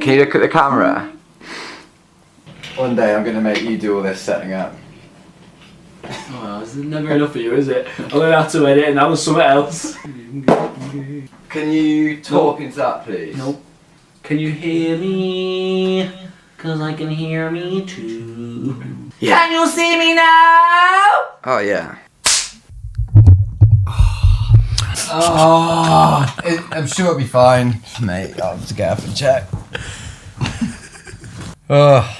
Can you look at the camera? One day I'm going to make you do all this setting up. Oh, it's never enough for you, is it? I'm going to have to edit and that was something else. Can you talk into that, please? Nope. Can you hear me? Cause I can hear me too. Yeah. Can you see me now? Oh, yeah. I'm sure it'll be fine. Mate, I'll have to get up and check. I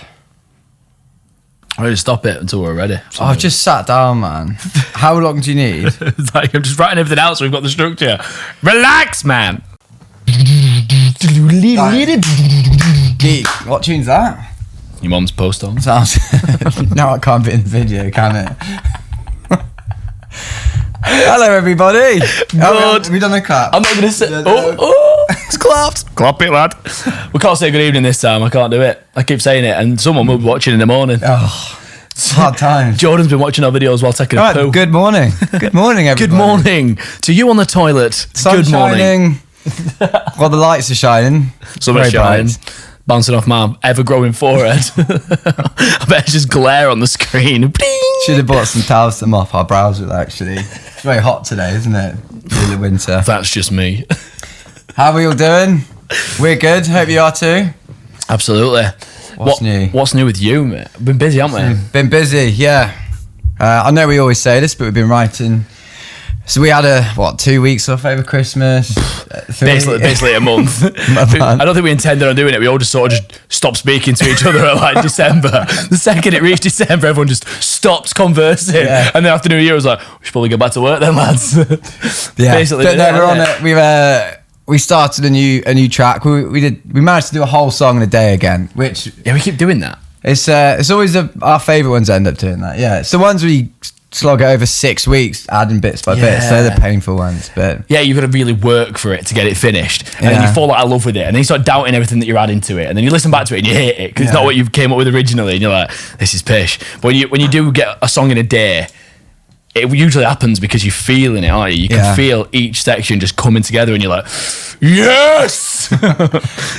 just stop it until we're ready. I've just sat down, man. How long do you need? It's like I'm just writing everything out so we've got the structure. Relax, man. Geek, what tune's that? Your mum's post on. Sounds. No, it can't be in the video, can it? Hello, everybody. Good. Have we done a clap? I'm not going to say. It's clapped. Clap it, lad. We can't say good evening this time. I can't do it. I keep saying it, and someone will be watching in the morning. Oh, it's hard time. Jordan's been watching our videos while taking a poo. Good morning. Good morning, everybody. Good morning to you on the toilet. Sun's good morning. Shining. Well, the lights are shining. Summer's shining. Bouncing off my ever-growing forehead. I bet it's just glare on the screen. Should have bought some towels to mop our brows with, actually. It's very hot today, isn't it? In the winter. That's just me. How are we all doing? We're good. Hope you are too. Absolutely. What's new? What's new with you, mate? We've been busy, haven't we? Been busy, yeah. I know we always say this, but we've been writing. So we had 2 weeks off over Christmas. Basically a month. I don't think we intended on doing it. We all just sort of just stopped speaking to each other at like December. The second it reached December, everyone just stopped conversing. Yeah. And then after New Year, I was like, we should probably get back to work then, lads. Yeah. Basically, but no, we're on it. We started a new track. We managed to do a whole song in a day again, which we keep doing that. It's always our favourite ones end up doing that. Yeah, it's the ones we slog it over 6 weeks, adding bits by bits. They're the painful ones, but yeah, you've got to really work for it to get it finished, and then you fall out of love with it, and then you start doubting everything that you're adding to it, and then you listen back to it and you hate it because it's not what you came up with originally, and you're like, this is pish. But when you do get a song in a day, it usually happens because you're feeling it, aren't you? You can feel each section just coming together, and you're like, yes.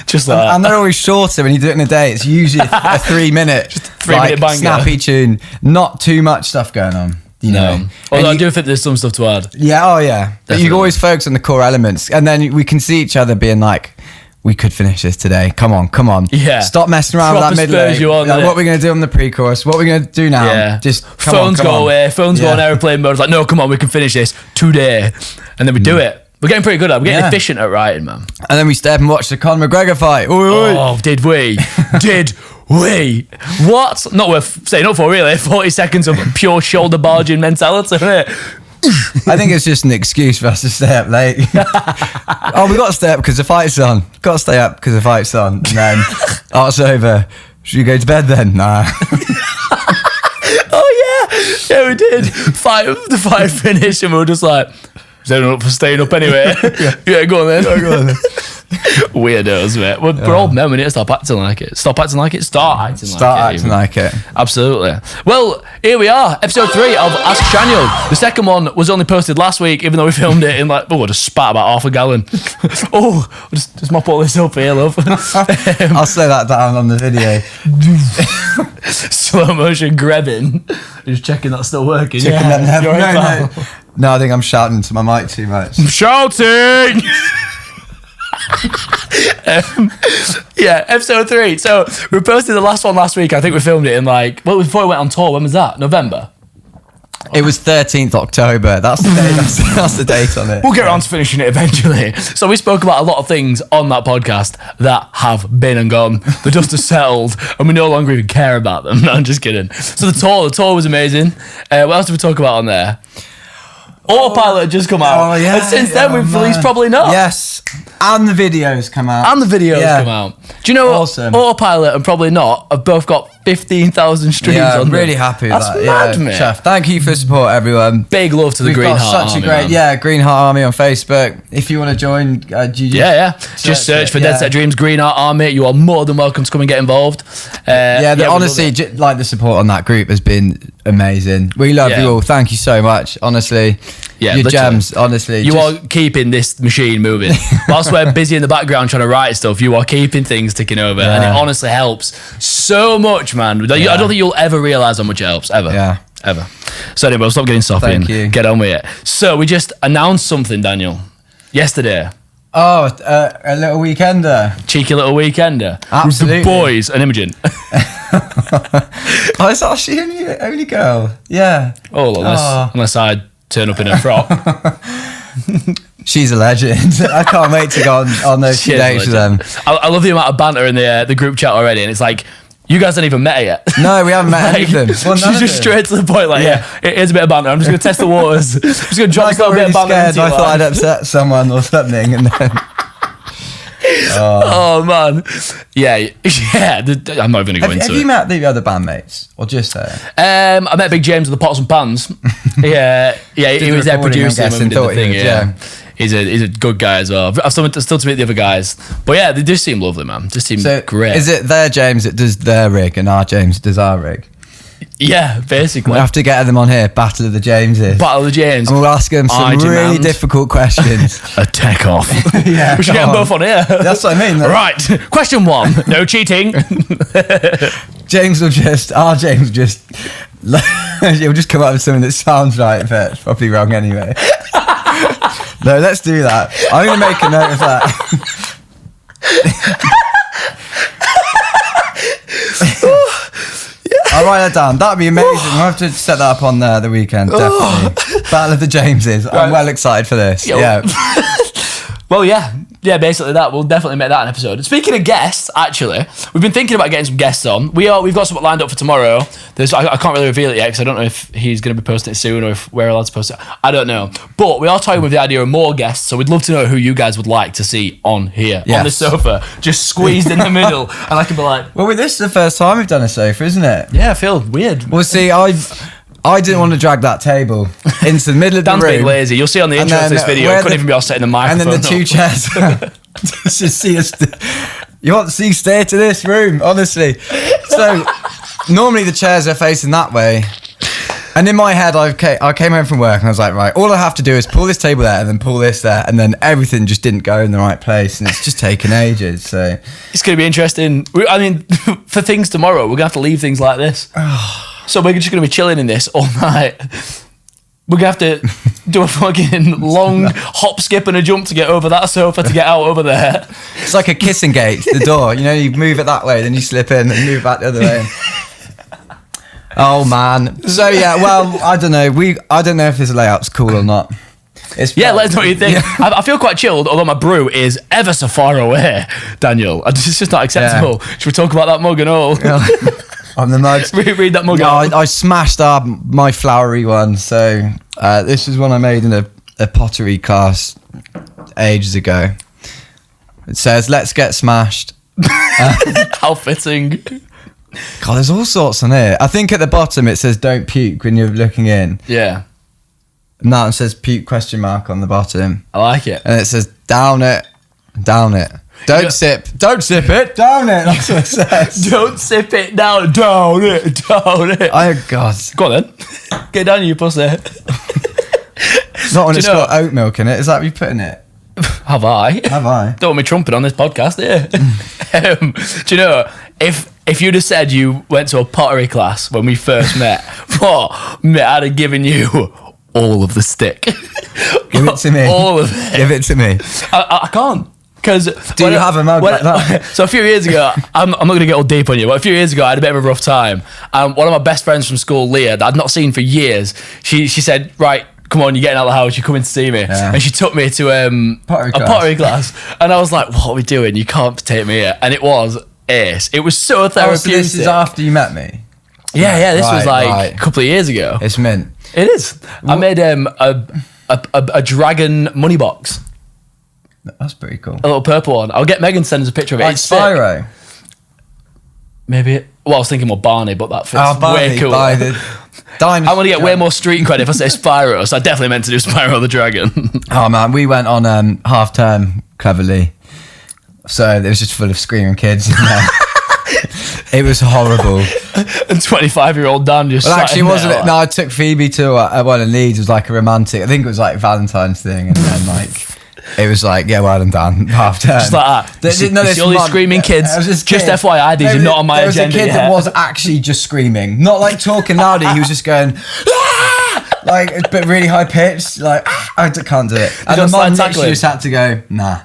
Just like and they're always shorter when you do it in a day. It's usually a 3 minute, just 3 minute banger, snappy tune, not too much stuff going on. You know. Although I do think there's some stuff to add. Yeah, oh yeah. But you always focus on the core elements, and then we can see each other being like, we could finish this today. Come on. Yeah. Stop messing around with that mid-lay. What are we going to do on the pre-chorus? What are we going to do now? Yeah. Just phones go away. Phones go on airplane mode. It's like, no, come on, we can finish this today. And then we do it. We're getting pretty good at it. We're getting efficient at writing, man. And then we stay up and watch the Conor McGregor fight. Oh, did we? Did we? What? Not worth staying up for, really. 40 seconds of pure shoulder barging mentality, isn't it? I think it's just an excuse for us to stay up late. We got to stay up because the fight's on. Got to stay up because the fight's on. And then, it's over. Should you go to bed then? Nah. Oh, yeah. Yeah, we did. The fight finished and we were just like, is anyone up for staying up anyway? Yeah, go on then. Weirdos, mate. We're old men. We need to stop acting like it. Stop acting like it. Start acting like it. Absolutely. Well, here we are, episode 3 of Ask Shaniel. The second one was only posted last week, even though we filmed it in I just spat about half a gallon. Just mop all this up here, love. I'll slow that down on the video. Slow motion grabbing. Just checking that's still working. No, I think I'm shouting to my mic too much. I'm shouting! Episode 3. So we posted the last one last week. I think we filmed it in before we went on tour. When was that? November? It was 13th October. That's the date. That's the date on it. We'll get around to finishing it eventually. So we spoke about a lot of things on that podcast that have been and gone. The dust has settled and we no longer even care about them. No, I'm just kidding. So the tour was amazing. What else did we talk about on there? Autopilot had just come out. Oh, yeah. And since then, we've released Probably Not. Yes. And the videos come out. Come out. Do you know what? Autopilot and Probably Not have both got 15,000 streams on them. I'm really happy with that. That's mad, mate. Chef, thank you for the support, everyone. Big love to the Green Heart Army. Green Heart Army on Facebook. If you want to join, just search for Deadset Dreams Green Heart Army. You are more than welcome to come and get involved. Honestly, the support on that group has been amazing. We love you all. Thank you so much. Honestly, Yeah, your gems, honestly. You are keeping this machine moving. Whilst we're busy in the background trying to write stuff, you are keeping things ticking over. And it honestly helps so much, man. I don't think you'll ever realise how much it helps, ever. Yeah. Ever. So anyway, stop getting soppy and get on with it. So we just announced something, Daniel, yesterday. Oh, a little weekender. Cheeky little weekender. Absolutely. With the boys and Imogen. Oh, is that she only girl? Yeah. Oh, unless I turn up in a frock. She's a legend. I can't wait to go on those 2 dates with them. I love the amount of banter in the group chat already, and it's like, you guys haven't even met her yet. No, we haven't met any of them. Well, she's just straight to the point, like, here's a bit of banter. I'm just going to test the waters. I'm just going to drop a little bit of banter into I thought I'd upset someone or something, and then... Oh man, yeah. I'm not even gonna go into it. Have you met the other bandmates or just her? I met Big James with the Pots and Pans. He was there producing and did the thing. He's a good guy as well. I've still to meet the other guys, but yeah, they do seem lovely, man. Just seem great. Is it their James that does their rig and our James does our rig? Yeah, basically. We'll have to get them on here. Battle of the Jameses. Battle of the James. And we'll ask them some really difficult questions. A tech off. Yeah, we should get them both on here. That's what I mean. Right. Question 1. No cheating. James will just he'll just come up with something that sounds right, but it's probably wrong anyway. No, let's do that. I'm going to make a note of that. I'll write that down. That'd be amazing. We'll have to set that up on the weekend, definitely. Battle of the Jameses. I'm well excited for this. Yeah. Well, yeah, basically that. We'll definitely make that an episode. Speaking of guests, actually, we've been thinking about getting some guests on. We've got something lined up for tomorrow. I can't really reveal it yet because I don't know if he's going to be posting it soon or if we're allowed to post it. I don't know. But we are toying with the idea of more guests, so we'd love to know who you guys would like to see on here, on the sofa, just squeezed in the middle. And I can be like... Well, this is the first time we've done a sofa, isn't it? Yeah, I feel weird. Well, see, I didn't want to drag that table into the middle of the room. Dan's being lazy. You'll see on the intro of this video, I couldn't even be all set in the microphone. And then the 2 chairs. Just see us. You want to see stay to this room, honestly. So normally the chairs are facing that way. And in my head, I came home from work and I was like, right, all I have to do is pull this table there and then pull this there. And then everything just didn't go in the right place. And it's just taken ages. So it's going to be interesting. I mean, for things tomorrow, we're going to have to leave things like this. So we're just going to be chilling in this all night. We're going to have to do a fucking long hop, skip and a jump to get over that sofa to get out over there. It's like a kissing gate, the door. You know, you move it that way, then you slip in and move back the other way. Oh, man. So, yeah, well, I don't know. I don't know if this layout's cool or not. Let us know what you think. Yeah. I feel quite chilled, although my brew is ever so far away, Daniel. It's just not acceptable. Yeah. Should we talk about that mug and all? Yeah. On the mugs. Read that mug out. I smashed up my flowery one. So this is one I made in a pottery class ages ago. It says, "Let's get smashed." How fitting. God, there's all sorts on here. I think at the bottom it says "Don't puke" when you're looking in. Yeah. And that one says "puke?" on the bottom. I like it. And it says "Down it, down it." Don't sip it, down it. That's what it says. Don't sip it, down it. Oh, God. Go on then. Get down, you pussy. Not when it's got oat milk in it. Is that what you put in it? Have I? Don't want me trumping on this podcast, yeah. Do you know, if you'd have said you went to a pottery class when we first met, mate, I'd have given you all of the stick. Give it to me. All of it. Give it to me. I can't. Do you have a mug like that? So a few years ago, I'm not going to get all deep on you, but a few years ago I had a bit of a rough time. And one of my best friends from school, Leah, that I'd not seen for years, she said, right, come on, you're getting out of the house, you're coming to see me. Yeah. And she took me to a pottery class. And I was like, what are we doing? You can't take me here. And it was ace. It was so therapeutic. So this is after you met me? Yeah, this was a couple of years ago. It's mint. It is. I made a dragon money box. That's pretty cool. A little purple one. I'll get Megan to send us a picture of it. Like it's Spyro. Maybe. Well, I was thinking more Barney, but that fits way cooler. I want to get way more street cred if I say Spyro, so I definitely meant to do Spyro the Dragon. Oh man, we went on half term cleverly, so it was just full of screaming kids. It was horrible. And 25-year-old Dan just. Well, actually, wasn't it? No, I took Phoebe to one in Leeds. It was like a romantic. I think it was like Valentine's thing, and then like. It was like, yeah, well done, half turn. Just like that. All these screaming kids. Just FYI, these are not on my agenda. There was a kid that was actually just screaming, not like talking loudly. He was just going, like, but really high pitched. Like, I can't do it. And the mum actually just had to go, nah.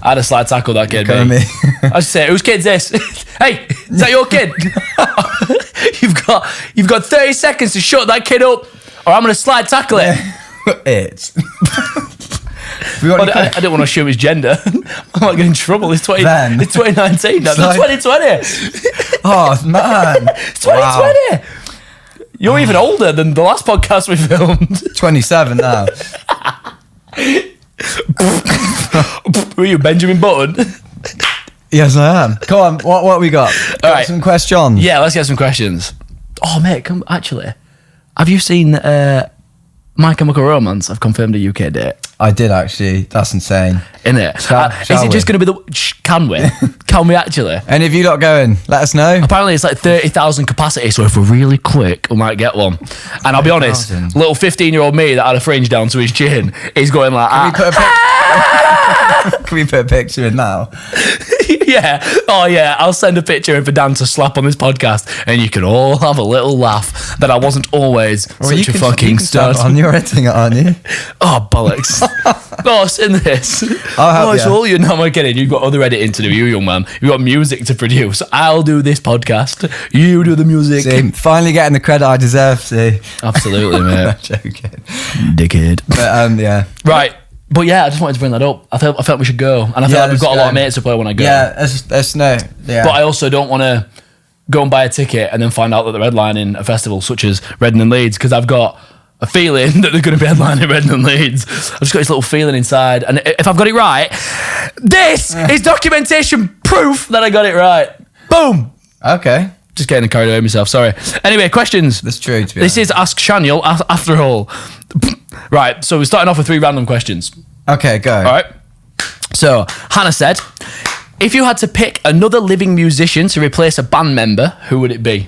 I had a slide tackle that kid, mate. I just say, whose kid's this? Hey, is that your kid? You've got 30 seconds to shut that kid up, or I'm going to slide tackle it. It's. I didn't want to assume his gender. I might get in trouble. It's 2019. No, it's 2020. Oh, man. It's 2020. Wow. You're even older than the last podcast we filmed. 27 now. Were you Benjamin Button? Yes, I am. Come on, what we got? All right. Some questions. Yeah, let's get some questions. Oh, mate, actually, have you seen My Chemical Romance? I've confirmed a UK date. I did actually. That's insane. Isn't it? Is it just going to be can we? Can we actually? And if you're not going, let us know. Apparently it's like 30,000 capacity, so if we're really quick, we might get one. And I'll be honest, little 15-year-old me that had a fringe down to his chin is going like, Can we put a picture in now? Yeah. Oh, yeah. I'll send a picture in for Dan to slap on this podcast, and you can all have a little laugh that I wasn't always such a fucking stud. You're editing it, aren't you? Oh, bollocks. Oh, send this. It's all you. No, I'm kidding. You've got other editing to do, you young man. You've got music to produce. I'll do this podcast. You do the music. See, finally getting the credit I deserve, see. Absolutely, mate. I'm joking. Dickhead. But, yeah. Right. But yeah, I just wanted to bring that up. I felt we should go. And I feel like we've got a lot of mates to play when I go. Yeah, there's no. Yeah. But I also don't want to go and buy a ticket and then find out that they're headlining a festival such as Redden and Leeds, because I've got a feeling that they're going to be headlining Redden and Leeds. I've just got this little feeling inside. And if I've got it right, this is documentation proof that I got it right. Boom. Okay. Just getting carried away myself, sorry. Anyway, questions. That's true, to be honest. This is Ask Shaniel, after all. Right, so we're starting off with 3 random questions. Okay, go. All right. So, Hannah said, if you had to pick another living musician to replace a band member, who would it be?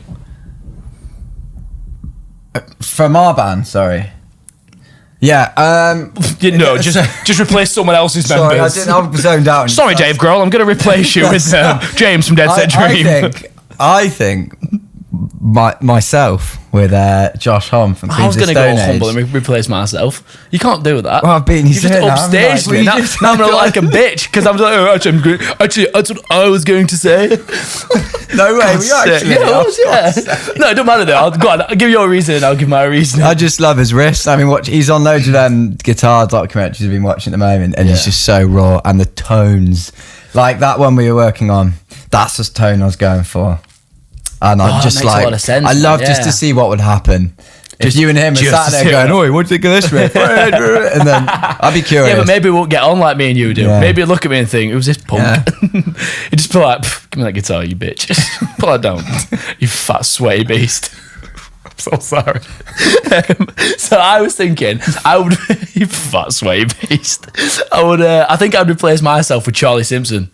From our band, sorry. Yeah, no, just replace someone else's members. Sorry, I was zoned out. Sorry, Dave Grohl, I'm going to replace you with James from Deadset Dream. I think myself with Josh Homme from Queens of Stone Age. I was going to go humble and replace myself. You can't do that. Well, I've been. You just upstaged me. Now I'm going to like a bitch because I'm like, oh, actually, that's what I was going to say. No way. No, it don't matter though. Go on, I'll give you a reason and I'll give my reason. I just love his wrists. I mean, he's on loads of guitar documentaries I've been watching at the moment, and he's just so raw, and the tones, like that one we were working on, that's the tone I was going for. And I'm just like, I love just to see what would happen. If you and him are sat there going, "Oh, what do you think of this riff?" And then I'd be curious. Yeah, but maybe we won't get on like me and you do. Yeah. Maybe look at me and think, "Who's this punk?" Yeah. You just be like, "Give me that guitar, you bitch." Pull it down, you fat sweaty beast. I'm so sorry. So I was thinking, you fat sweaty beast. I think I'd replace myself with Charlie Simpson.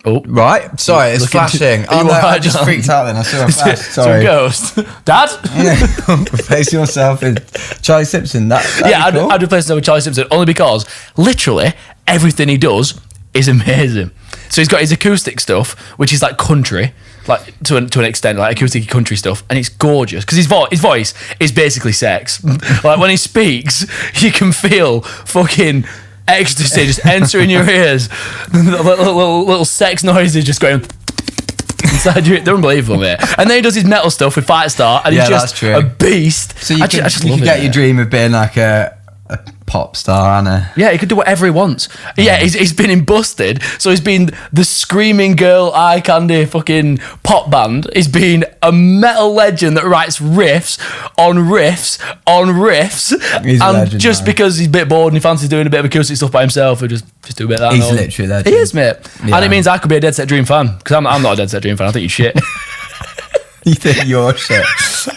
Oh, right. Sorry, it's flashing. I just freaked out then. I saw a flash. Sorry. Ghost. Dad? Replace yourself with Charlie Simpson. I'd replace myself with Charlie Simpson only because literally everything he does is amazing. So he's got his acoustic stuff, which is like country, like to an extent, like acoustic country stuff, and it's gorgeous because his voice is basically sex. Like when he speaks, you can feel fucking ecstasy just entering your ears. little sex noises just going inside your ear. They're unbelievable, mate. And then he does his metal stuff with Fightstar, and he's just a beast. So you can get your dream of being like a pop star, Anna. Yeah, he could do whatever he wants. Yeah, he's been in Busted, so he's been the screaming girl eye candy fucking pop band. He's been a metal legend that writes riffs on riffs on riffs. He's and legend, just because he's a bit bored and he fancies doing a bit of acoustic stuff by himself, or just do a bit of that. He's literally a legend. He is, mate. Yeah. And it means I could be a Deadset Dream fan, because I'm not a Deadset Dream fan. I think you're shit. You think you're shit,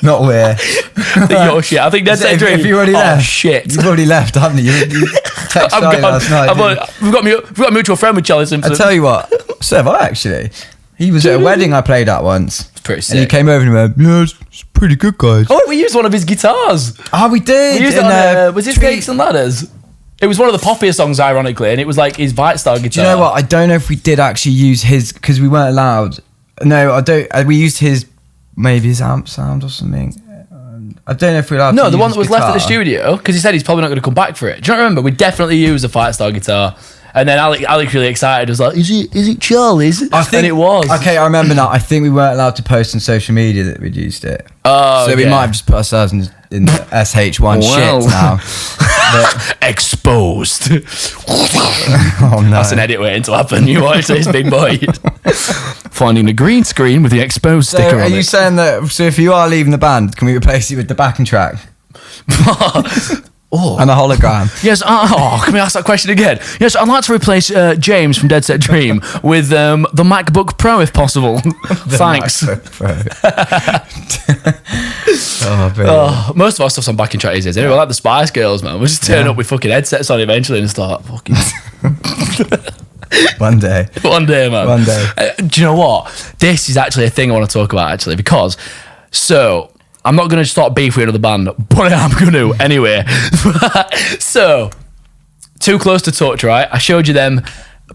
not weird. I think you're shit. I think Deadset Dream. If you already left, shit. You've already left, haven't you? You texted Charlie last night. We've got a mutual friend with Charlie Simpson. I tell you what, so have I actually. He was at a wedding I played at once. pretty sick. And he came over and went, yeah, it's pretty good, guys. Oh, we used one of his guitars. Oh, we did. We used it on, was it Snakes and Ladders? It was one of the poppier songs, ironically, and it was like his Vitestar guitar. Do you know what? I don't know if we did actually use his, because we weren't allowed. No, I don't. We used his, maybe his amp sound or something. I don't know if we're allowed to use the one that was guitar. left at the studio, because he said he's probably not going to come back for it. Do you not remember? We definitely used a Vitestar guitar. And then Alec really excited, was like, is it Charlie's? And it was. Okay, I remember now. I think we weren't allowed to post on social media that we'd used it. Oh, so we might have just put ourselves in the SH1 shit now. Exposed. Oh no. That's an edit waiting to happen. You watch this, big boy. Finding a green screen with the exposed sticker on it. Are you saying that, so if you are leaving the band, can we replace it with the backing track? Oh. And a hologram. Yes. Can we ask that question again? Yes, I'd like to replace James from Deadset Dream with the MacBook Pro, if possible. Thanks. Most of our stuff's on backing track these days. Anyway, like the Spice Girls, man. We'll just turn up with fucking headsets on eventually and start fucking. One day, man. One day. Do you know what? This is actually a thing I want to talk about, actually, because I'm not going to start beef with another band, but I am going to anyway. So, Too Close to Touch, right? I showed you them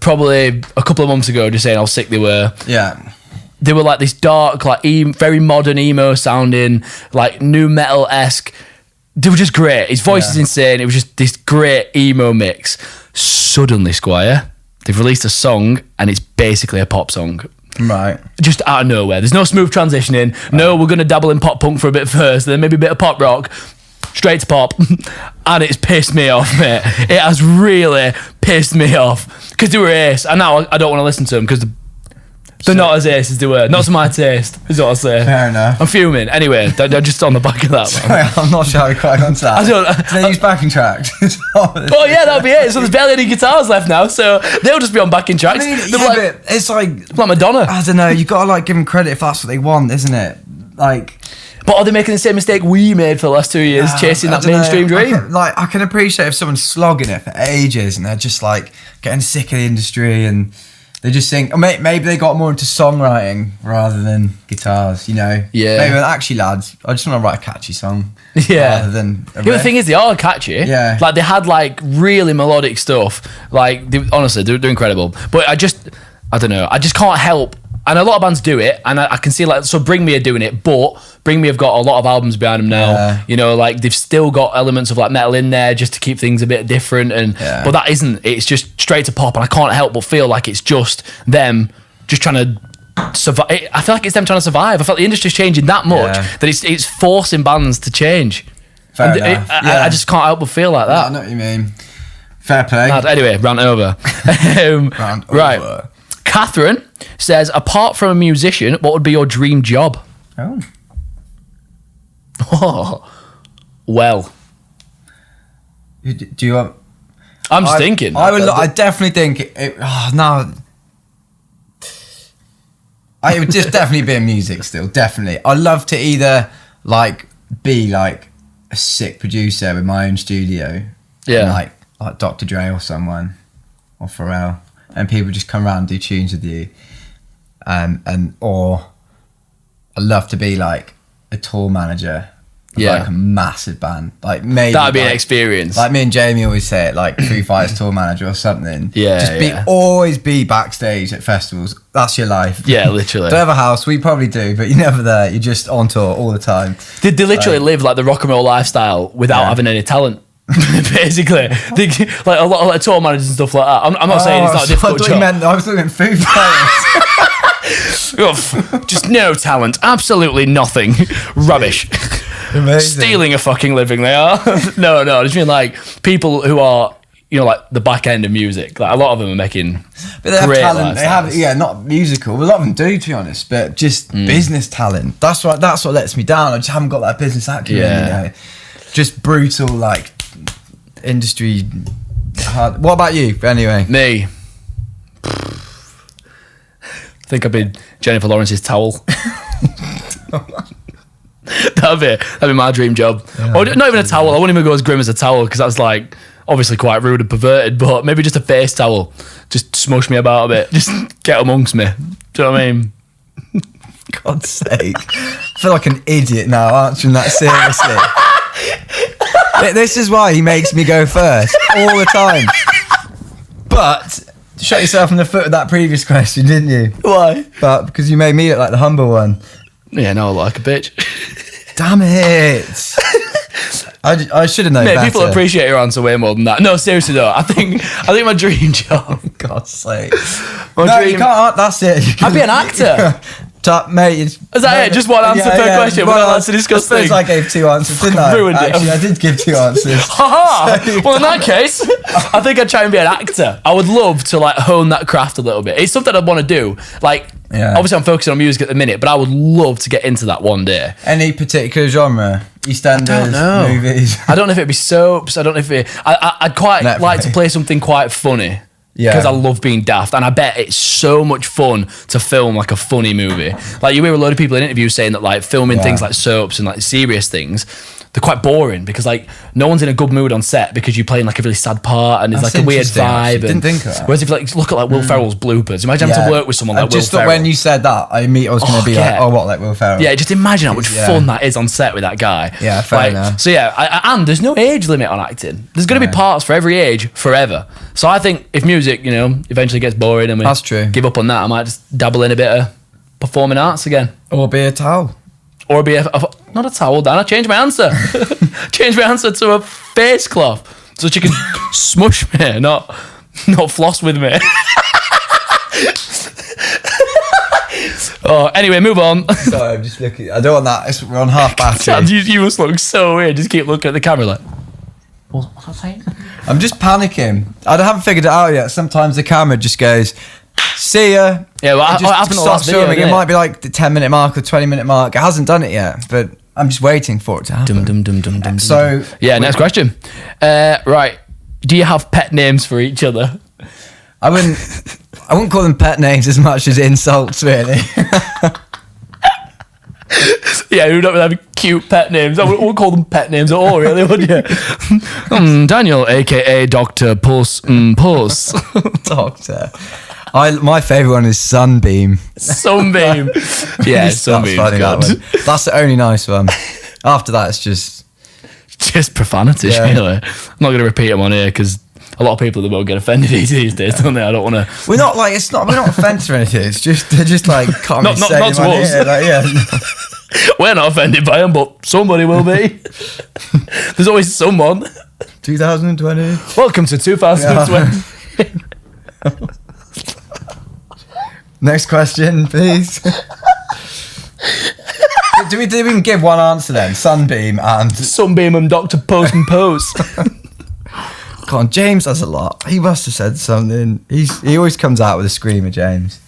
probably a couple of months ago, just saying how sick they were. Yeah. They were like this dark, like very modern emo sounding, like new metal-esque. They were just great. His voice is insane. It was just this great emo mix. Suddenly, Squire, they've released a song and it's basically a pop song. Right. Just out of nowhere. There's no smooth transitioning. Right. No, we're going to dabble in pop punk for a bit first, then maybe a bit of pop rock, straight to pop. And it's pissed me off, mate. It has really pissed me off. Because they were ace, and now I don't want to listen to them because they're not as ace as they were. Not to my taste, is what I'll say. Fair enough. I'm fuming. Anyway, they're just on the back of that, man. Sorry, I'm not sure how we quite onto that. Do they use backing tracks? Oh yeah, that'll be it. So there's barely any guitars left now, so they'll just be on backing tracks. I mean, but it's like Madonna. I don't know, you got to like give them credit if that's what they want, isn't it? Like... But are they making the same mistake we made for the last 2 years, chasing that mainstream dream? I can appreciate if someone's slogging it for ages and they're just like getting sick of the industry and they just think, maybe they got more into songwriting rather than guitars, you know? Yeah. Maybe actually, lads, I just want to write a catchy song. Yeah. Rather than a riff. The thing is, they are catchy. Yeah. Like, they had, like, really melodic stuff. Like, honestly, they're incredible. But I don't know. I just can't help. And a lot of bands do it, and I can see, like, so Bring Me are doing it, but Bring Me have got a lot of albums behind them now. Yeah. You know, like, they've still got elements of, like, metal in there just to keep things a bit different. But that isn't. It's just straight to pop, and I can't help but feel like it's just them just trying to survive. I feel like it's them trying to survive. I feel like the industry's changing that much that it's forcing bands to change. Fair enough. I just can't help but feel like that. I know what you mean. Fair play. Anyway, rant over. Right. Catherine says, apart from a musician, what would be your dream job? Oh. Well. Do you want... I'm just thinking. I definitely think... It would just definitely be in music still, definitely. I'd love to either, like, be, like, a sick producer with my own studio. Yeah. Like Dr. Dre or someone. Or Pharrell. And people just come around and do tunes with you. Or I'd love to be like a tour manager of like a massive band. Like maybe that'd be an experience. Like me and Jamie always say it, like Foo Fighters tour manager or something. Yeah. Always be backstage at festivals. That's your life. Yeah, literally. Don't have a house, we probably do, but you're never there. You're just on tour all the time. They literally live like the rock and roll lifestyle without having any talent. Basically, like a lot of tour managers and stuff like that. I'm not saying it's not a difficult job. I was looking at Foo Fighters. Just no talent, absolutely nothing, rubbish. Amazing. Stealing a fucking living they are. No, I just mean like people who are, you know, like the back end of music. Like a lot of them are making but they great have talent. lifestyles. They have, not musical. A lot of them do, to be honest, but just business talent. That's what lets me down. I just haven't got that business acumen. Yeah. You know? Just brutal, like industry hard. What about you anyway? Me, I think I'd be Jennifer Lawrence's towel. That'd be my dream job. Or not even a towel. I wouldn't even go as grim as a towel because that's like obviously quite rude and perverted, but maybe just a face towel. Just smush me about a bit. Just get amongst me. Do you know what I mean? God's sake. I feel like an idiot now answering that seriously. This is why he makes me go first all the time. But shot yourself in the foot with that previous question, didn't you? Why? But because you made me look like the humble one. Yeah, no, like a bitch. Damn it. I should have known better. People appreciate your answer way more than that. No, seriously though, I think my dream job. For God's sake. You can't. That's it. I'd be an actor. Mate, is that it? Just one answer per question. We're not allowed to discuss things. I gave 2 answers, didn't I? Ruined Actually, I did give 2 answers. Haha! Well, in that case, I think I'd try and be an actor. I would love to like hone that craft a little bit. It's something I'd want to do. Like, obviously I'm focusing on music at the minute, but I would love to get into that one day. Any particular genre? EastEnders, movies? I don't know if it'd be soaps. I don't know if I'd quite like to play something quite funny. Yeah. Because I love being daft, and I bet it's so much fun to film like a funny movie. Like you hear a load of people in interviews saying that like filming things like soaps and like serious things, they're quite boring because like no one's in a good mood on set because you're playing like a really sad part and there's like a weird vibe. Didn't think of that. Whereas if you like look at like Will Ferrell's bloopers, imagine having to work with someone like Will Ferrell. Just thought when you said that, I was going to be like Will Ferrell? Yeah, just imagine how much fun that is on set with that guy. Yeah, fair enough. So and there's no age limit on acting. There's going to be parts for every age forever. So I think if music, eventually gets boring and we give up on that, I might just dabble in a bit of performing arts again. Or be a towel. Or be not a towel, Dan. I changed my answer. Changed my answer to a face cloth so she can smush me, not floss with me. Anyway, move on. Sorry, I'm just looking. I don't want that. We're on half battery. You must look so weird. Just keep looking at the camera like, what's I saying? I'm just panicking. I haven't figured it out yet. Sometimes the camera just goes, see ya. Yeah, well, I haven't stopped filming. It might be like the 10-minute mark or 20-minute mark. It hasn't done it yet, but I'm just waiting for it to happen. So, next question. Right. Do you have pet names for each other? I wouldn't call them pet names as much as insults, really. Yeah, you don't really have cute pet names. I wouldn't call them pet names at all, really, would you? Daniel, a.k.a. Dr. Puss Puss. Doctor. My favourite one is Sunbeam. Sunbeam. Yeah, Sunbeam. That's the only nice one. After that, it's just profanities, really. I'm not going to repeat them on here because a lot of people that will get offended these days, don't they? I don't want to. We're not offended or anything. It's just they're just like can't not to us. Like, we're not offended by them, but somebody will be. There's always someone. 2020. Welcome to 2020. Next question, please. Do we even give one answer then? Sunbeam and Dr. Pose and Pose. Come on, James has a lot. He must have said something. He always comes out with a screamer, James.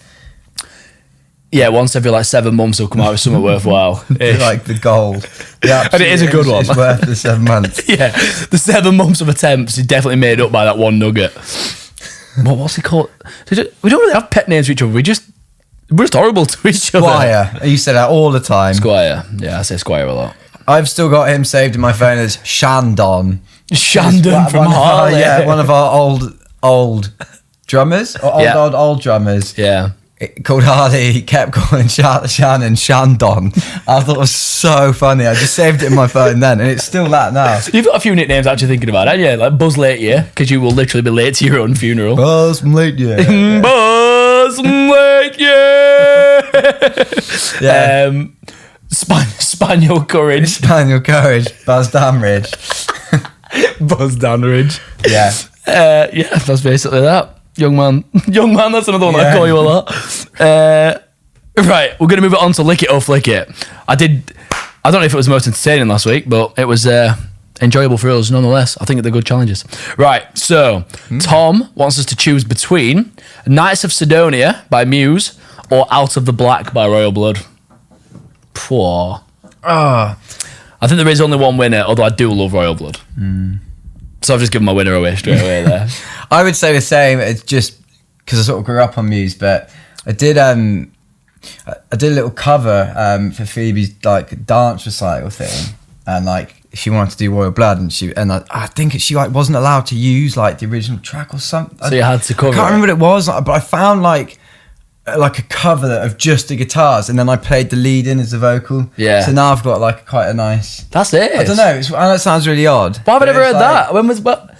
Yeah, once every like 7 months he'll come out with something worthwhile. Like the gold. And it is a good one. It's worth the 7 months. Yeah, the 7 months of attempts is definitely made up by that one nugget. What's he called? We don't really have pet names for each other. We're just horrible to each other. Squire. You say that all the time. Squire. Yeah, I say Squire a lot. I've still got him saved in my phone as Shandon. Shandon from Harley. Yeah, one of our old drummers. Or old drummers. Yeah. Called Harley. He kept calling Shannon Shandon. I thought it was so funny. I just saved it in my phone then, and it's still that now. You've got a few nicknames actually thinking about it, yeah, like Buzz Lightyear, because you will literally be late to your own funeral. Buzz Lightyear. Buzz Lightyear. Yeah. Spaniel Courage. Spaniel Courage. Buzz Danridge. Buzz Danridge. Yeah. Yeah, that's basically that. Young man, that's another one I call you a lot. Right, we're going to move it on to Lick It or Flick It. I don't know if it was the most entertaining last week, but it was enjoyable for us nonetheless. I think they're good challenges. Right, so Tom wants us to choose between Knights of Sidonia by Muse or Out of the Black by Royal Blood. Poor. I think there is only one winner, although I do love Royal Blood. So I've just given my winner away straight away there. I would say the same. It's just because I sort of grew up on Muse, but I did a little cover for Phoebe's like dance recital thing, and like she wanted to do Royal Blood, and I think she like wasn't allowed to use like the original track or something. So you had to cover. I can't remember what it was, but I found like like a cover of just the guitars, and then I played the lead in as the vocal. Yeah. So now I've got like quite a nice. That's it. I don't know. I know it sounds really odd. Why have I never heard that? When was what?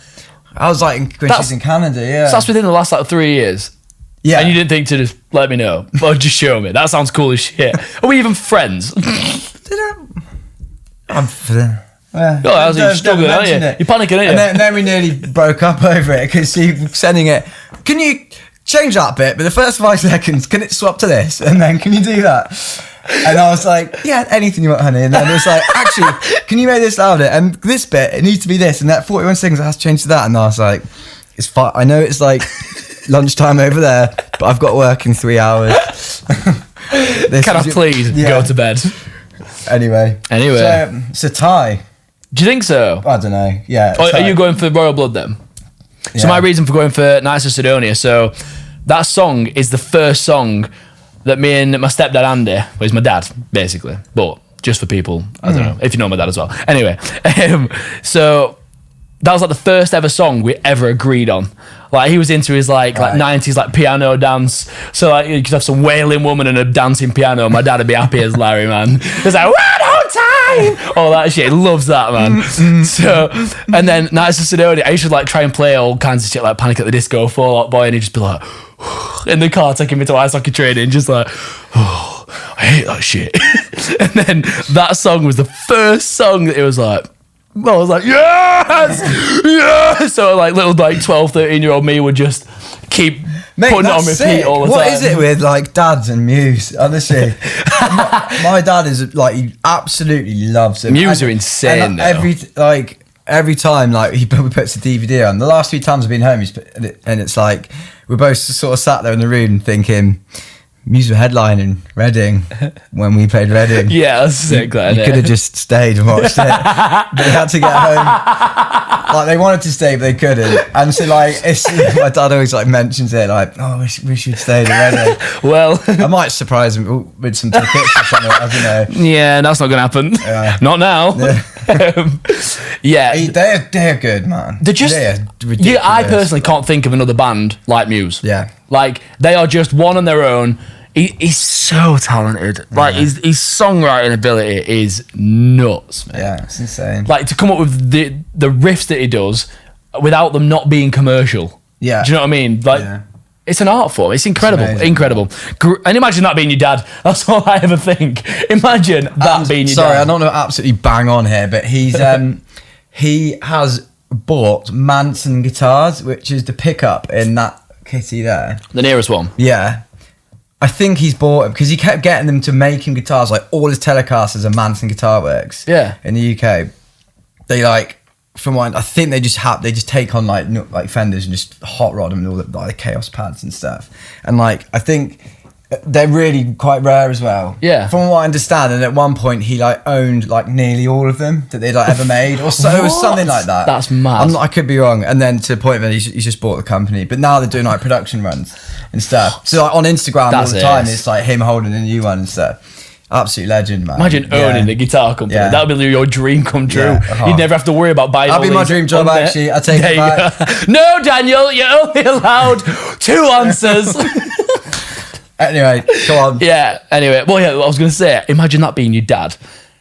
I was like when she's in Canada. Yeah. So that's within the last like 3 years. Yeah. And you didn't think to just let me know, or just show me. That sounds cool as shit. Are we even friends? Yeah. Oh, I was even struggling, aren't you? You're panicking, aren't you? And then we nearly broke up over it because she was sending it. Can you change that bit? But the first 5 seconds, can it swap to this? And then can you do that? And I was like, yeah, anything you want, honey. And then it was like, actually, can you make this louder? And this bit, it needs to be this. And that 41 seconds, it has to change to that. And I was like, it's fine. I know it's like lunchtime over there, but I've got work in 3 hours. Can I please go to bed? Anyway. So, it's a tie. Do you think so? I don't know. Yeah. Are you going for Royal Blood then? Yeah. So my reason for going for Nights of Sidonia, so that song is the first song that me and my stepdad Andy, well, he's my dad, basically, but just for people, I don't know, if you know my dad as well. Anyway, so that was like the first ever song we ever agreed on. Like he was into his like 90s like piano dance. So like you could have some wailing woman and a dancing piano. My dad would be happy as Larry, man. It's like, one whole time! All that shit. He loves that, man. So, and then Nights of Sidonia, I used to like try and play all kinds of shit like Panic at the Disco, Fall Out Boy, and he'd just be like, in the car taking me to ice hockey training, just like, oh, I hate that shit. And then that song was the first song that it was like, I was like, yes! Yes! So like little like 12, 13-year-old me would just keep putting it on repeat sick. all the time. What is it with like dads and Muse? Honestly, my dad is like, he absolutely loves them. Muse are insane. And every time like he puts a DVD on, the last 3 times I've been home, and it's like we're both sort of sat there in the room thinking, Muse were headlining Reading when we played Reading. Yeah, that's sick. You could have just stayed and watched it. But they had to get home. Like they wanted to stay, but they couldn't. And so like, my dad always like mentions it, like, oh, we should stay in Reading. Well, I might surprise him with some tickets or something. I don't know. Yeah, that's not gonna happen. Not now. Yeah, they're good, man. They're just ridiculous. Yeah, I personally can't think of another band like Muse. Yeah, like they are just one on their own. He's so talented. Like his songwriting ability is nuts, man. Yeah, it's insane. Like to come up with the riffs that he does without them not being commercial. Yeah, do you know what I mean? Like it's an art form. It's incredible, incredible. And imagine that being your dad. That's all I ever think. Imagine that being your dad. Sorry, I don't know absolutely bang on here, but he's he has bought Manson guitars, which is the pickup in that kitty there. The nearest one. Yeah. I think he's bought it because he kept getting them to make him guitars. Like all his Telecasters are Manson Guitar Works. Yeah. In the UK, they like, from what I think they just take on like Fenders and just hot rod them and all the Chaos pads and stuff. And like I think they're really quite rare as well. Yeah. From what I understand, and at one point he like owned like nearly all of them that they'd like ever made, or so it was something like that. That's mad. I could be wrong. And then to the point that he's just bought the company, but now they're doing like production runs and stuff. So like, on Instagram all the time, it's like him holding a new one and stuff. Absolute legend, man. Imagine owning the guitar company. Yeah. That would be your dream come true. Yeah. You'd never have to worry about buying. That'd be my dream job, actually. I take it back. No, Daniel, you're only allowed 2 answers. Anyway, go on. Yeah. Anyway, well, yeah. I was going to say, imagine that being your dad.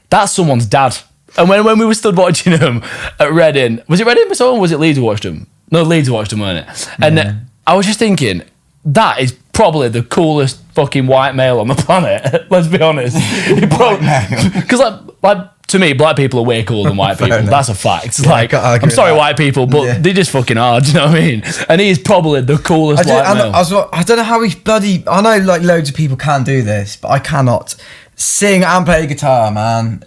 That's someone's dad. And when we were stood watching him at Reading, was it Reading? Or was it Leeds who watched him? No, Leeds who watched him, wasn't it? And I was just thinking, that is probably the coolest fucking white male on the planet. Let's be honest. Because like to me, black people are way cooler than white people. That's a fact. Yeah, like, I'm sorry, white people, but they just fucking are. Do you know what I mean? And he is probably the coolest white male. I don't know how he bloody. I know like loads of people can do this, but I cannot sing and play guitar, man.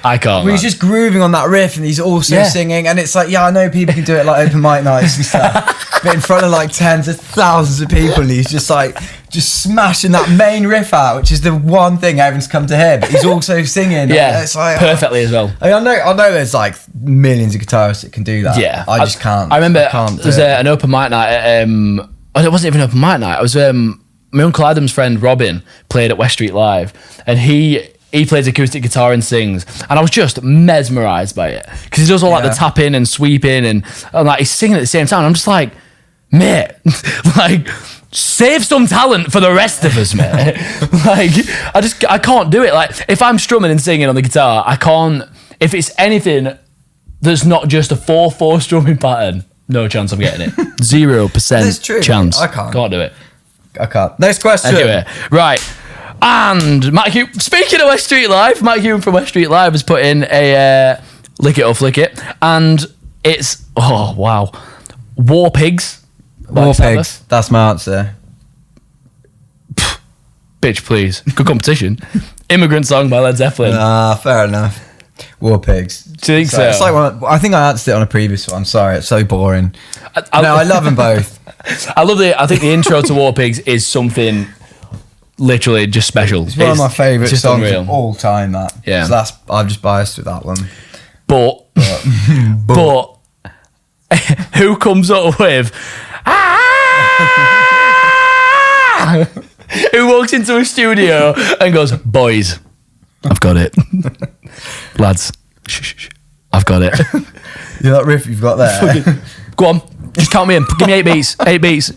I can't. He's just grooving on that riff, and he's also singing, and it's like, I know people can do it like open mic nights and stuff, but in front of like tens of thousands of people, and he's just like smashing that main riff out, which is the one thing everyone's come to hear. But he's also singing, it's like, perfectly as well. I know there's like millions of guitarists that can do that. Yeah, I just can't. I remember there was an open mic night. It wasn't even an open mic night. It was my Uncle Adam's friend Robin played at West Street Live, and he plays acoustic guitar and sings, and I was just mesmerised by it because he does all like the tapping and sweeping and like he's singing at the same time. I'm just like, mate, like Save some talent for the rest of us, mate. Like, I can't do it. Like, if I'm strumming and singing on the guitar, I can't. If it's anything that's not just a 4/4 strumming pattern, no chance I'm getting it. 0% chance. I can't. Can't do it. I can't. Next question. Anyway, right. And Matt Hume, speaking of West Street Live, Matt Hume from West Street Live has put in a Lick It or Flick It, and it's, oh wow, War Pigs. War Pigs, that's my answer. Bitch, please. Good competition. Immigrant Song by Led Zeppelin. Fair enough. War Pigs. Do you think so? It's like I think I answered it on a previous one. Sorry, it's so boring. I love them both. I think the intro to War Pigs is something literally just special. It's one of my favourite songs of all time, that. Yeah. So I'm just biased with that one. But who comes up with who walks into a studio and goes, boys, I've got it. Lads, shh, I've got it. You know that riff you've got there? Go on, just count me in. Give me 8 beats. 8 beats.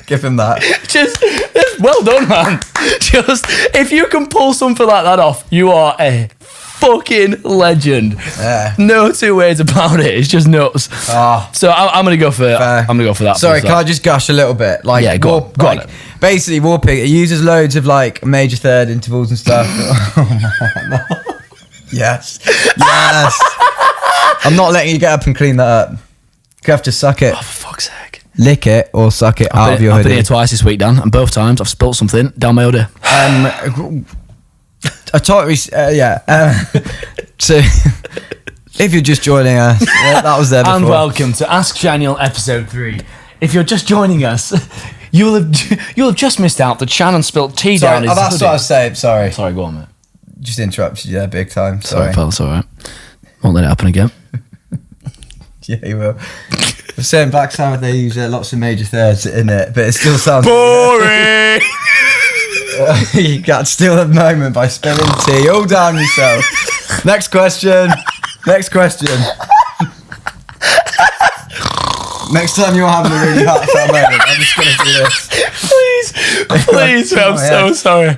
Give him that. Just well done, man. Just if you can pull something like that off, you are a fucking legend. Yeah. No two ways about it. It's just nuts. So I'm gonna go for that. Sorry, can I just gush a little bit? Like, yeah, go on. Basically, War Pig, it uses loads of like major third intervals and stuff. Yes. I'm not letting you get up and clean that up. You have to suck it. Oh, for fuck's sake. Lick it or suck it out of your hoodie. I've been here twice this week, Dan, and both times I've spilt something down my hoodie. So, if you're just joining us, that was there before. And welcome to Ask Shaniel episode 3. If you're just joining us, you'll have just missed out that Shannon spilt tea down his hoodie. That's what I was saying. Sorry, go on, mate. Just interrupted you there big time. Sorry, pal. It's all right. Won't let it happen again. Yeah, you will. The same backside, they use lots of major thirds in it, but it still sounds boring. You can't steal the moment by spilling tea all down yourself. Next question. Next time you're having a really heartfelt moment, I'm just going to do this. Please, I'm so sorry.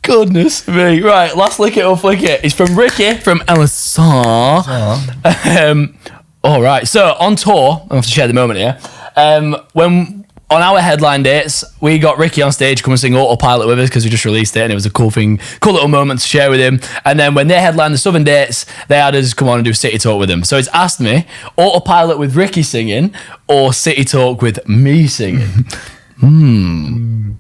Goodness me. Right, last Lick It or Flick It is from Ricky from LSR. All right, so on tour, I have to share the moment here. When on our headline dates, we got Ricky on stage come and sing Autopilot with us because we just released it and it was a cool little moment to share with him. And then when they headlined the Southern dates, they had us come on and do City Talk with them. So he's asked me, Autopilot with Ricky singing or City Talk with me singing? And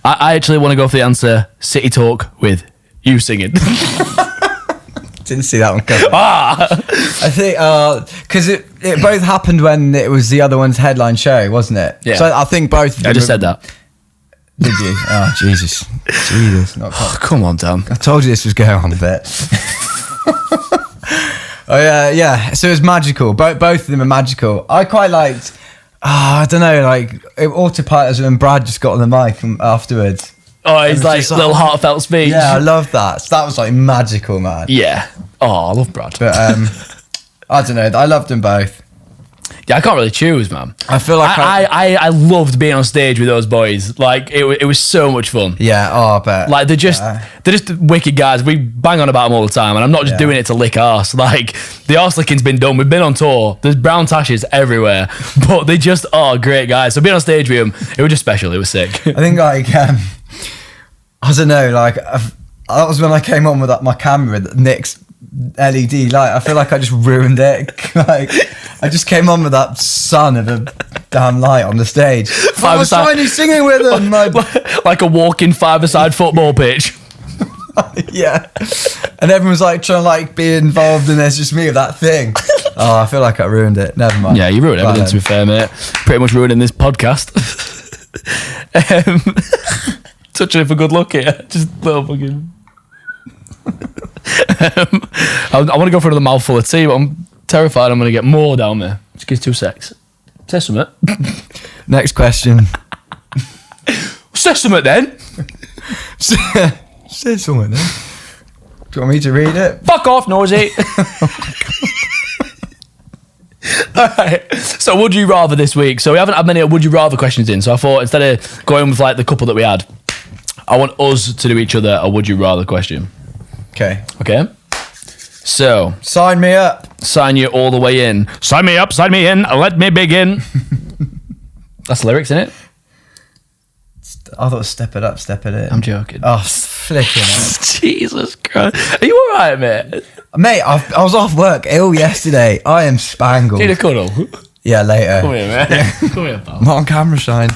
I actually want to go for the answer, City Talk with you singing. Didn't see that one coming. I think because it both happened when it was the other one's headline show, wasn't it? Yeah. So I think both of them. I just said that. Did you? Oh, Jesus. Come on, Dan. I told you this was going on a bit. Yeah. So it was magical. Both of them are magical. I quite liked. I don't know, like Autopilot when Brad just got on the mic afterwards. Oh, he's like a little heartfelt speech. Yeah, I love that. So that was like magical, man. Yeah. Oh, I love Brad. But I don't know. I loved them both. Yeah, I can't really choose, man. I feel like I loved being on stage with those boys. Like it was so much fun. Yeah. Oh, I bet. Like they're just wicked guys. We bang on about them all the time, and I'm not just doing it to lick arse. Like the arse licking's been done. We've been on tour. There's brown tashes everywhere, but they just are great guys. So being on stage with them, it was just special. It was sick. I think like I don't know. Like that was when I came on with my camera, Nick's LED light. I feel like I just ruined it. Like I just came on with that son of a damn light on the stage. I was Shiney singing with them, like a walking five-a-side football pitch. Yeah, and everyone's like trying to like be involved, and there's just me with that thing. Oh, I feel like I ruined it. Never mind. Yeah, you ruined everything. To be fair, mate, pretty much ruining this podcast. Touching it for good luck here, just little fucking. I want to go for another mouthful of tea, but I'm terrified I'm going to get more down there. Just give 2 secs. Say something. Next question. Say something then. Say something then. Do you want me to read it? Fuck off, nosy. All right. So, would you rather this week? So we haven't had many would you rather questions in. So I thought instead of going with like the couple that we had, I want us to do each other a would you rather question. Okay. So sign me up. Sign you all the way in. Sign me up. Sign me in. Let me begin. That's lyrics, isn't it? I thought step it up, step it in. I'm joking. Oh, flicking it. Jesus Christ. Are you all right, mate? Mate, I was off work ill yesterday. I am spangled. Need a cuddle? Yeah, later. Come here, mate. Yeah. Come here, pal. Not on camera, Shine.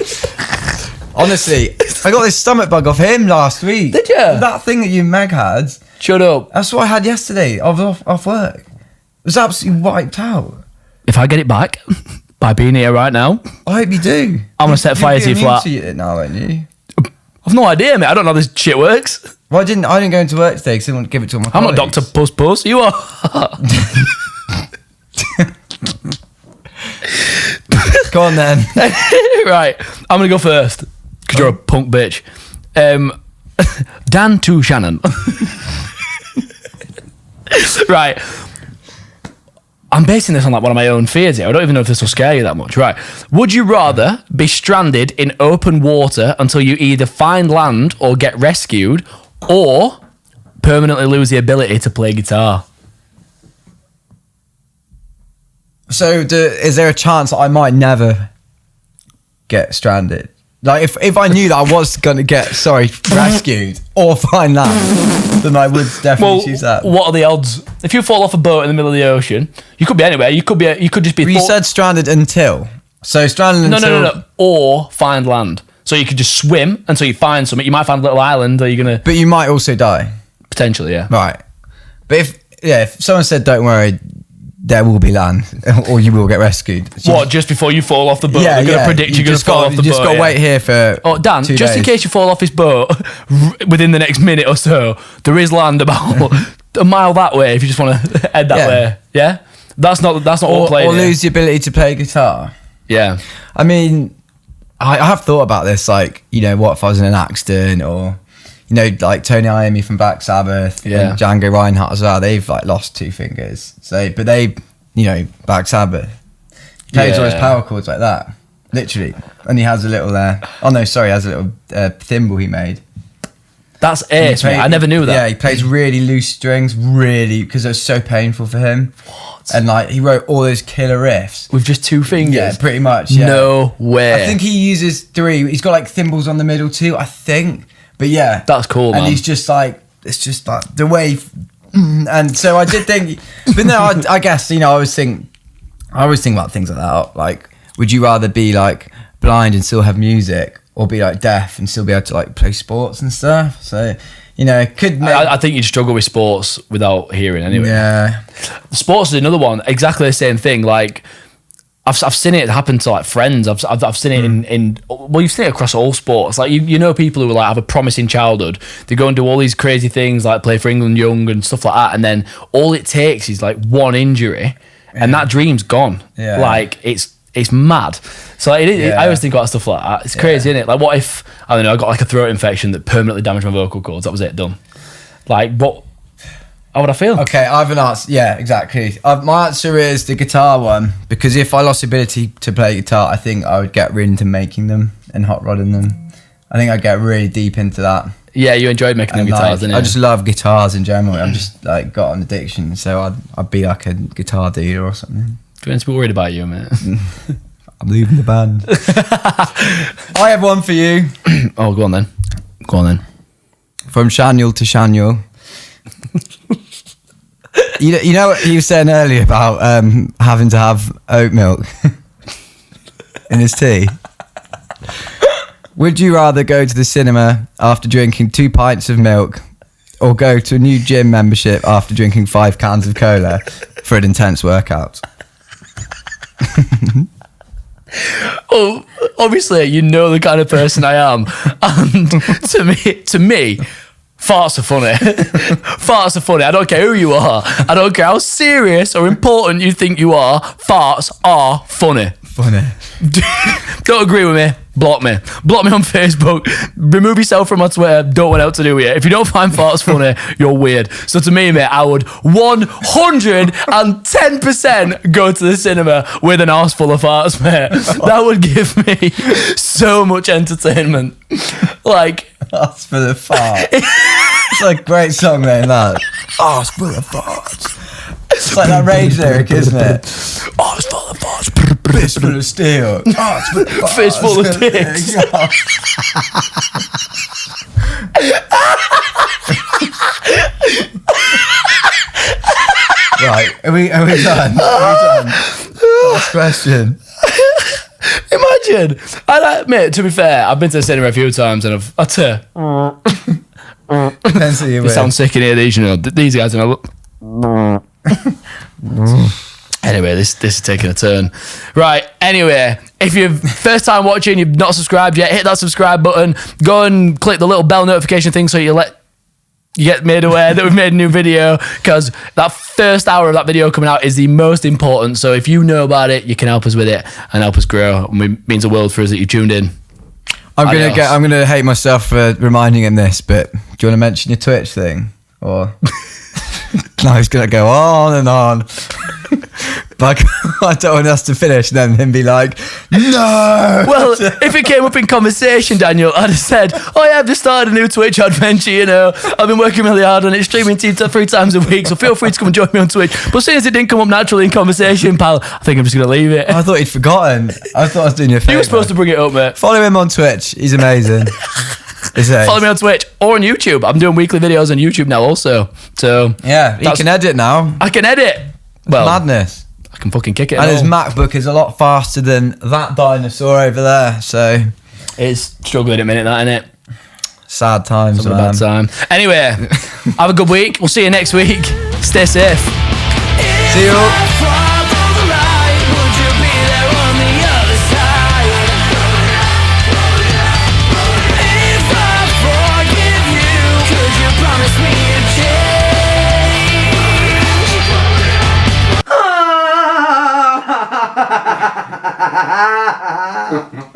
Honestly, I got this stomach bug off him last week. Did you? That thing that you and Meg had. Shut up. That's what I had yesterday. I was off work. It was absolutely wiped out. If I get it back by being here right now, I hope you do. I'm going to set fire to your flat. You now, aren't you? I've no idea, mate. I don't know how this shit works. Well, I didn't go into work today because I didn't want to give it to my colleagues. I'm not Dr. Puss. You are. Go on then. Right. I'm going to go first because you're a punk bitch. Dan to Shannon. Right. I'm basing this on like one of my own fears here. I don't even know if this will scare you that much. Right. Would you rather be stranded in open water until you either find land or get rescued, or permanently lose the ability to play guitar? So is there a chance that I might never get stranded? Like if I knew that I was going to get, rescued or find land, then I would definitely choose that. What are the odds? If you fall off a boat in the middle of the ocean, you could be anywhere. You could just be... You said stranded until. So stranded until... No. Or find land. So you could just swim until you find something. You might find a little island. Are you going to... But you might also die. Potentially, yeah. Right. But if someone said, don't worry, there will be land, or you will get rescued. What, just before you fall off the boat? They're going to predict you're going to fall off the boat? You just got to wait here for Dan, 2 just days. in case you fall off his boat within the next minute or so, there is land about a mile that way if you just want to head that way. Yeah? That's not all playing. Or lose the ability to play guitar. Yeah. I mean, I have thought about this, like, what if I was in an accident, or... like Tony Iommi from Black Sabbath and Django Reinhardt as well. They've like lost 2 fingers. But they, Black Sabbath plays all his power chords like that, literally. And he has a little has a little thimble he made. That's ace, mate. I never knew that. Yeah, he plays really loose strings, because it was so painful for him. What? And like he wrote all those killer riffs with just 2 fingers. Yeah, pretty much. Yeah. No way. I think he uses 3. He's got like thimbles on the middle too, I think. But yeah, that's cool, man. And he's just like, it's just like the way, and so I did think, but no, I guess I always think about things like that. Like, would you rather be like blind and still have music, or be like deaf and still be able to like play sports and stuff? So it could. I think you'd struggle with sports without hearing anyway. Yeah, sports is another one. Exactly the same thing. Like. I've seen it happen to like friends. I've seen it in you've seen it across all sports. Like you know people who like have a promising childhood. They go and do all these crazy things like play for England young and stuff like that, and then all it takes is like one injury, and that dream's gone. Yeah. Like it's mad. So like, I always think about stuff like that. It's crazy, isn't it? Like what if I got like a throat infection that permanently damaged my vocal cords? That was it, done. Like what? How would I feel? Okay, I have an answer. Yeah, exactly. My answer is the guitar one, because if I lost the ability to play guitar, I think I would get really into making them and hot rodding them. I think I'd get really deep into that. Yeah, you enjoyed making them guitars, didn't you? I just love guitars in general. I'm just like got an addiction, so I'd be like a guitar dealer or something. Do you want to be worried about you, mate? I'm leaving the band. I have one for you. Oh, go on then. From Shaniel to Shaniel. You know what he was saying earlier about having to have oat milk in his tea? Would you rather go to the cinema after drinking 2 pints of milk, or go to a new gym membership after drinking 5 cans of cola for an intense workout? Oh, obviously, you know the kind of person I am, and to me. Farts are funny. Farts are funny. I don't care who you are. I don't care how serious or important you think you are. Farts are funny. Funny. Don't agree with me. block me. Block me on Facebook. Remove yourself from my Twitter. Don't want out to do with it. If you don't find farts funny, you're weird. So to me, mate, I would 110% go to the cinema with an arse full of farts, mate. That would give me so much entertainment. Like, arse full of farts. It's like a great song, man. That arse full of farts. It's like that Rage lyric, isn't it? Arse full of farts. Fist full of steel. Arse full of farts. Fist full of dicks. Right, are we done? Last question. Imagine. Mate, to be fair, I've been to the cinema a few times and I've had to. They sound sick in here, these guys. Anyway, this is taking a turn. Right, anyway, if you're first time watching, you've not subscribed yet, hit that subscribe button. Go and click the little bell notification thing so you get made aware that we've made a new video, because that first hour of that video coming out is the most important. So if you know about it, you can help us with it and help us grow. It means the world for us that you tuned in. I'm gonna hate myself for reminding him this, but do you want to mention your Twitch thing? Or no, he's gonna go on and on. Like, I don't want us to finish, and then him be like, no. Well, if it came up in conversation, Daniel, I'd have said, oh yeah, I've just started a new Twitch adventure, you know. I've been working really hard on it, streaming 3 times a week, so feel free to come and join me on Twitch. But since it didn't come up naturally in conversation, pal, I think I'm just going to leave it. I thought he'd forgotten. I thought I was doing you a favour. You were supposed to bring it up, mate. Follow him on Twitch. He's amazing. Follow me on Twitch or on YouTube. I'm doing weekly videos on YouTube now also. So yeah, he can edit now. I can edit. Well, madness. I can fucking kick it. And his MacBook is a lot faster than that dinosaur over there. So it's struggling at a minute, that, isn't it? Sad times, man. Bad time. Anyway, have a good week. We'll see you next week. Stay safe. See you. Ha ha ha ha ha!